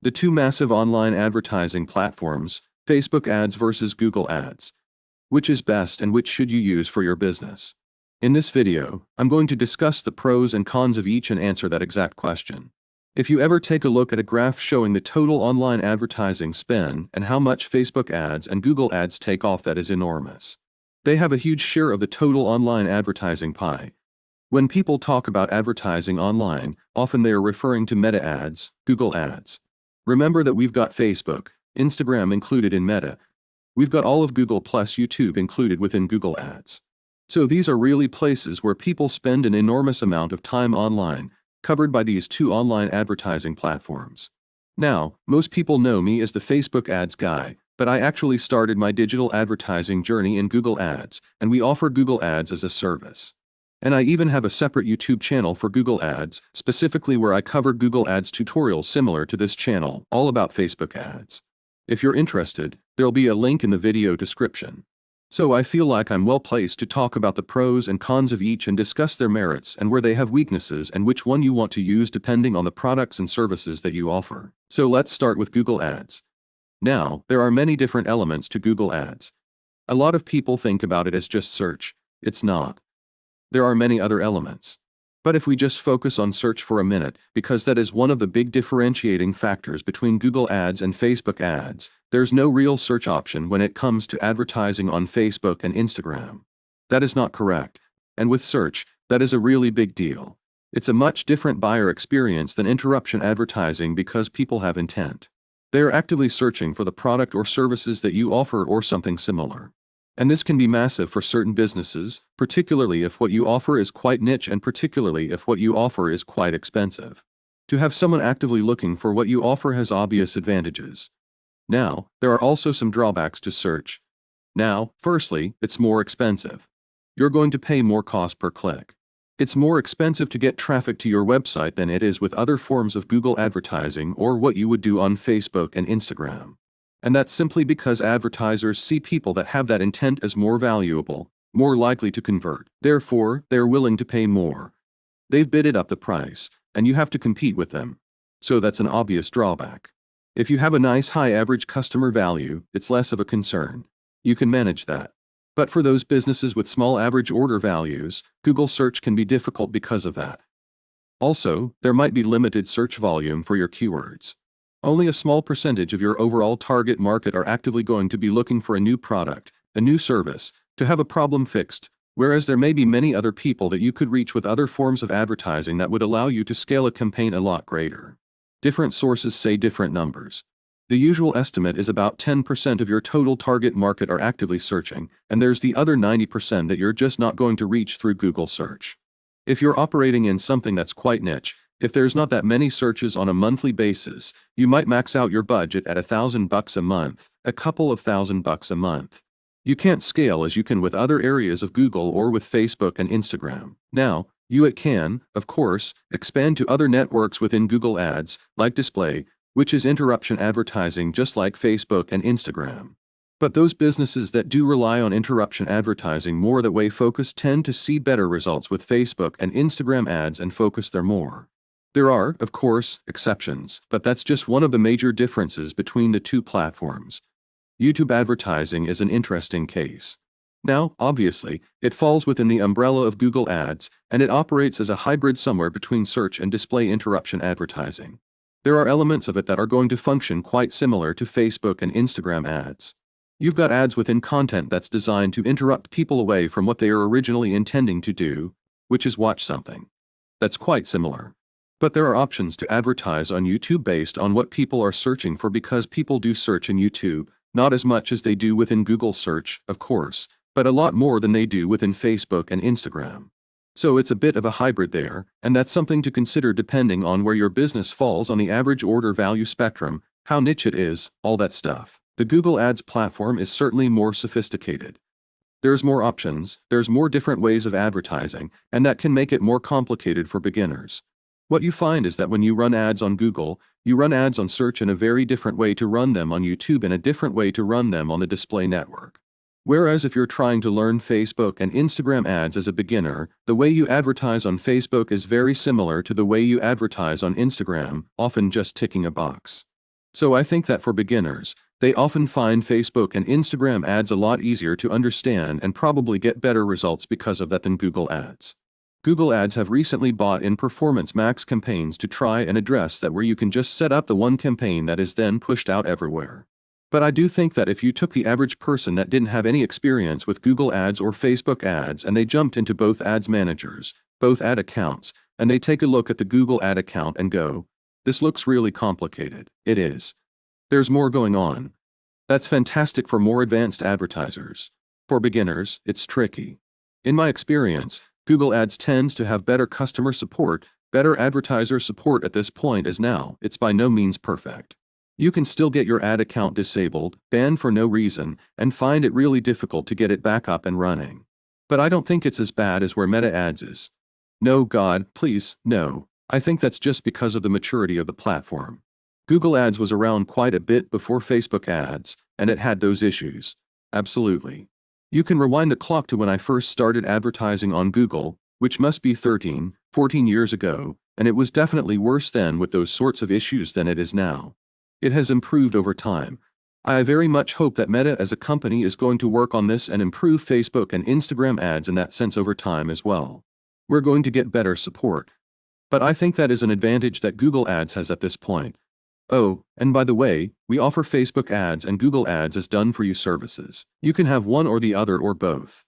The two massive online advertising platforms, Facebook ads versus Google ads. Which is best and which should you use for your business? In this video, I'm going to discuss the pros and cons of each and answer that exact question. If you ever take a look at a graph showing the total online advertising spend and how much Facebook ads and Google ads take off, that is enormous. They have a huge share of the total online advertising pie. When people talk about advertising online, often they are referring to Meta ads, Google ads. Remember that we've got Facebook, Instagram included in Meta. We've got all of Google plus YouTube included within Google ads. So these are really places where people spend an enormous amount of time online, covered by these two online advertising platforms. Now, most people know me as the Facebook ads guy, but I actually started my digital advertising journey in Google Ads, and we offer Google Ads as a service. And I even have a separate YouTube channel for Google Ads, specifically where I cover Google Ads tutorials similar to this channel, all about Facebook ads. If you're interested, there'll be a link in the video description. So I feel like I'm well placed to talk about the pros and cons of each and discuss their merits and where they have weaknesses and which one you want to use depending on the products and services that you offer. So let's start with Google Ads. Now, there are many different elements to Google Ads. A lot of people think about it as just search. It's not. There are many other elements. But if we just focus on search for a minute, because that is one of the big differentiating factors between Google Ads and Facebook ads, there's no real search option when it comes to advertising on Facebook and Instagram. That is not correct. And with search, that is a really big deal. It's a much different buyer experience than interruption advertising because people have intent. They are actively searching for the product or services that you offer or something similar. And this can be massive for certain businesses, particularly if what you offer is quite niche and particularly if what you offer is quite expensive. To have someone actively looking for what you offer has obvious advantages. Now, there are also some drawbacks to search. Now, firstly, it's more expensive. You're going to pay more cost per click. It's more expensive to get traffic to your website than it is with other forms of Google advertising or what you would do on Facebook and Instagram. And that's simply because advertisers see people that have that intent as more valuable, more likely to convert. Therefore, they're willing to pay more. They've bidded up the price, and you have to compete with them. So that's an obvious drawback. If you have a nice high average customer value, it's less of a concern. You can manage that. But for those businesses with small average order values, Google search can be difficult because of that. Also, there might be limited search volume for your keywords. Only a small percentage of your overall target market are actively going to be looking for a new product, a new service, to have a problem fixed, whereas there may be many other people that you could reach with other forms of advertising that would allow you to scale a campaign a lot greater. Different sources say different numbers. The usual estimate is about 10% of your total target market are actively searching, and there's the other 90% that you're just not going to reach through Google search. If you're operating in something that's quite niche, if there's not that many searches on a monthly basis, you might max out your budget at $1,000 a month, a couple of $1,000 a month. You can't scale as you can with other areas of Google or with Facebook and Instagram. Now, you can, of course, expand to other networks within Google Ads, like display, which is interruption advertising just like Facebook and Instagram. But those businesses that do rely on interruption advertising more that way focus tend to see better results with Facebook and Instagram ads and focus there more. There are, of course, exceptions, but that's just one of the major differences between the two platforms. YouTube advertising is an interesting case. Now, obviously, it falls within the umbrella of Google Ads, and it operates as a hybrid somewhere between search and display interruption advertising. There are elements of it that are going to function quite similar to Facebook and Instagram ads. You've got ads within content that's designed to interrupt people away from what they are originally intending to do, which is watch something. That's quite similar. But there are options to advertise on YouTube based on what people are searching for because people do search in YouTube, not as much as they do within Google search, of course, but a lot more than they do within Facebook and Instagram. So it's a bit of a hybrid there, and that's something to consider depending on where your business falls on the average order value spectrum, how niche it is, all that stuff. The Google Ads platform is certainly more sophisticated. There's more options, there's more different ways of advertising, and that can make it more complicated for beginners. What you find is that when you run ads on Google, you run ads on search in a very different way to run them on YouTube and a different way to run them on the display network. Whereas if you're trying to learn Facebook and Instagram ads as a beginner, the way you advertise on Facebook is very similar to the way you advertise on Instagram, often just ticking a box. So I think that for beginners, they often find Facebook and Instagram ads a lot easier to understand and probably get better results because of that than Google Ads. Google Ads have recently bought in Performance Max campaigns to try and address that, where you can just set up the one campaign that is then pushed out everywhere. But I do think that if you took the average person that didn't have any experience with Google Ads or Facebook Ads and they jumped into both ads managers, both ad accounts, and they take a look at the Google ad account and go, "This looks really complicated." It is. There's more going on. That's fantastic for more advanced advertisers. For beginners, it's tricky. In my experience, Google Ads tends to have better customer support, better advertiser support at this point, as now it's by no means perfect. You can still get your ad account disabled, banned for no reason, and find it really difficult to get it back up and running. But I don't think it's as bad as where Meta Ads is. No, God, please, no. I think that's just because of the maturity of the platform. Google Ads was around quite a bit before Facebook Ads, and it had those issues. Absolutely. You can rewind the clock to when I first started advertising on Google, which must be 13, 14 years ago, and it was definitely worse then with those sorts of issues than it is now. It has improved over time. I very much hope that Meta as a company is going to work on this and improve Facebook and Instagram ads in that sense over time as well. We're going to get better support. But I think that is an advantage that Google Ads has at this point. Oh, and by the way, we offer Facebook Ads and Google Ads as done-for-you services. You can have one or the other or both.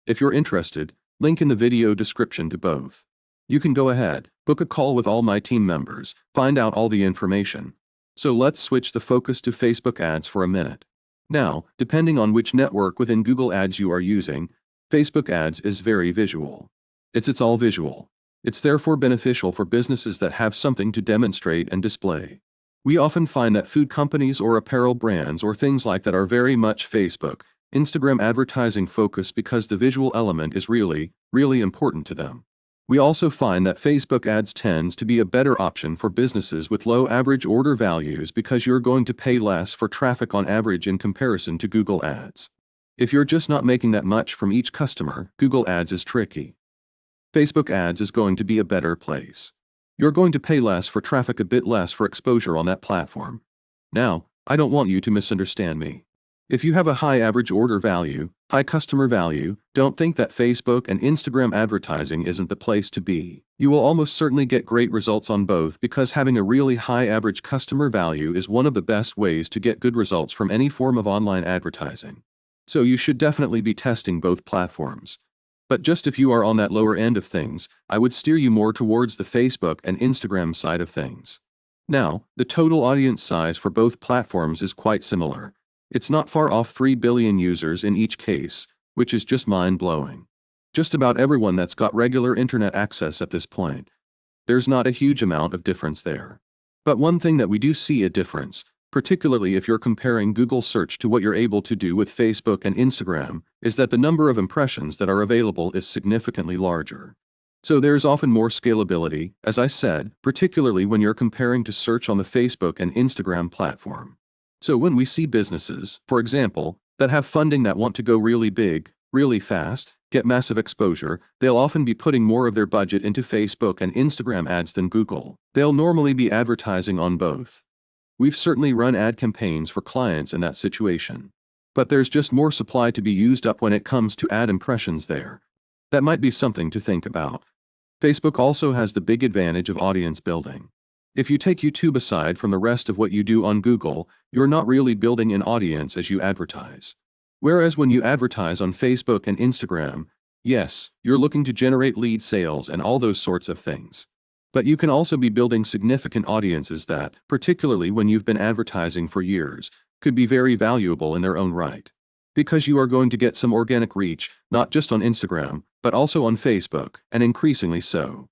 If you're interested, link in the video description to both. You can go ahead, book a call with all my team members, find out all the information. So let's switch the focus to Facebook Ads for a minute. Now, depending on which network within Google Ads you are using, Facebook Ads is very visual. It's all visual. It's therefore beneficial for businesses that have something to demonstrate and display. We often find that food companies or apparel brands or things like that are very much Facebook, Instagram advertising focused because the visual element is really, really important to them. We also find that Facebook Ads tends to be a better option for businesses with low average order values because you're going to pay less for traffic on average in comparison to Google Ads. If you're just not making that much from each customer, Google Ads is tricky. Facebook Ads is going to be a better place. You're going to pay less for traffic, a bit less for exposure on that platform. Now, I don't want you to misunderstand me. If you have a high average order value, high customer value, don't think that Facebook and Instagram advertising isn't the place to be. You will almost certainly get great results on both because having a really high average customer value is one of the best ways to get good results from any form of online advertising. So you should definitely be testing both platforms. But just if you are on that lower end of things, I would steer you more towards the Facebook and Instagram side of things. Now, the total audience size for both platforms is quite similar. It's not far off 3 billion users in each case, which is just mind-blowing. Just about everyone that's got regular internet access at this point. There's not a huge amount of difference there. But one thing that we do see a difference, particularly if you're comparing Google search to what you're able to do with Facebook and Instagram, is that the number of impressions that are available is significantly larger. So there's often more scalability, as I said, particularly when you're comparing to search on the Facebook and Instagram platform. So when we see businesses, for example, that have funding that want to go really big, really fast, get massive exposure, they'll often be putting more of their budget into Facebook and Instagram ads than Google. They'll normally be advertising on both. We've certainly run ad campaigns for clients in that situation. But there's just more supply to be used up when it comes to ad impressions there. That might be something to think about. Facebook also has the big advantage of audience building. If you take YouTube aside from the rest of what you do on Google, you're not really building an audience as you advertise. Whereas when you advertise on Facebook and Instagram, yes, you're looking to generate lead sales and all those sorts of things. But you can also be building significant audiences that, particularly when you've been advertising for years, could be very valuable in their own right. Because you are going to get some organic reach, not just on Instagram, but also on Facebook, and increasingly so.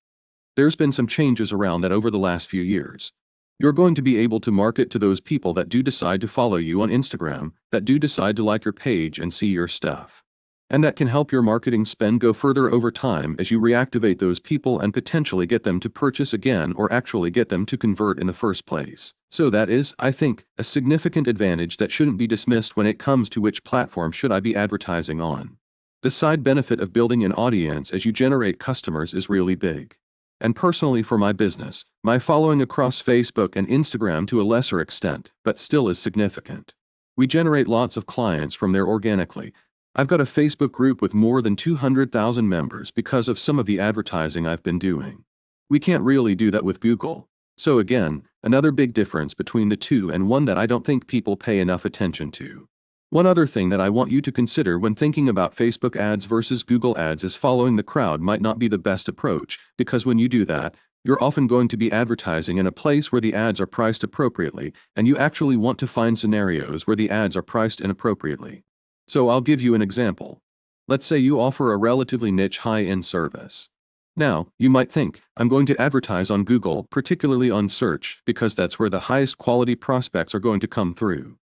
There's been some changes around that over the last few years. You're going to be able to market to those people that do decide to follow you on Instagram, that do decide to like your page and see your stuff. And that can help your marketing spend go further over time as you reactivate those people and potentially get them to purchase again or actually get them to convert in the first place. So that is, I think, a significant advantage that shouldn't be dismissed when it comes to which platform should I be advertising on. The side benefit of building an audience as you generate customers is really big. And personally for my business, my following across Facebook and Instagram to a lesser extent, but still is significant. We generate lots of clients from there organically. I've got a Facebook group with more than 200,000 members because of some of the advertising I've been doing. We can't really do that with Google. So again, another big difference between the two and one that I don't think people pay enough attention to. One other thing that I want you to consider when thinking about Facebook ads versus Google ads is following the crowd might not be the best approach, because when you do that, you're often going to be advertising in a place where the ads are priced appropriately, and you actually want to find scenarios where the ads are priced inappropriately. So I'll give you an example. Let's say you offer a relatively niche high-end service. Now, you might think, I'm going to advertise on Google, particularly on search, because that's where the highest quality prospects are going to come through.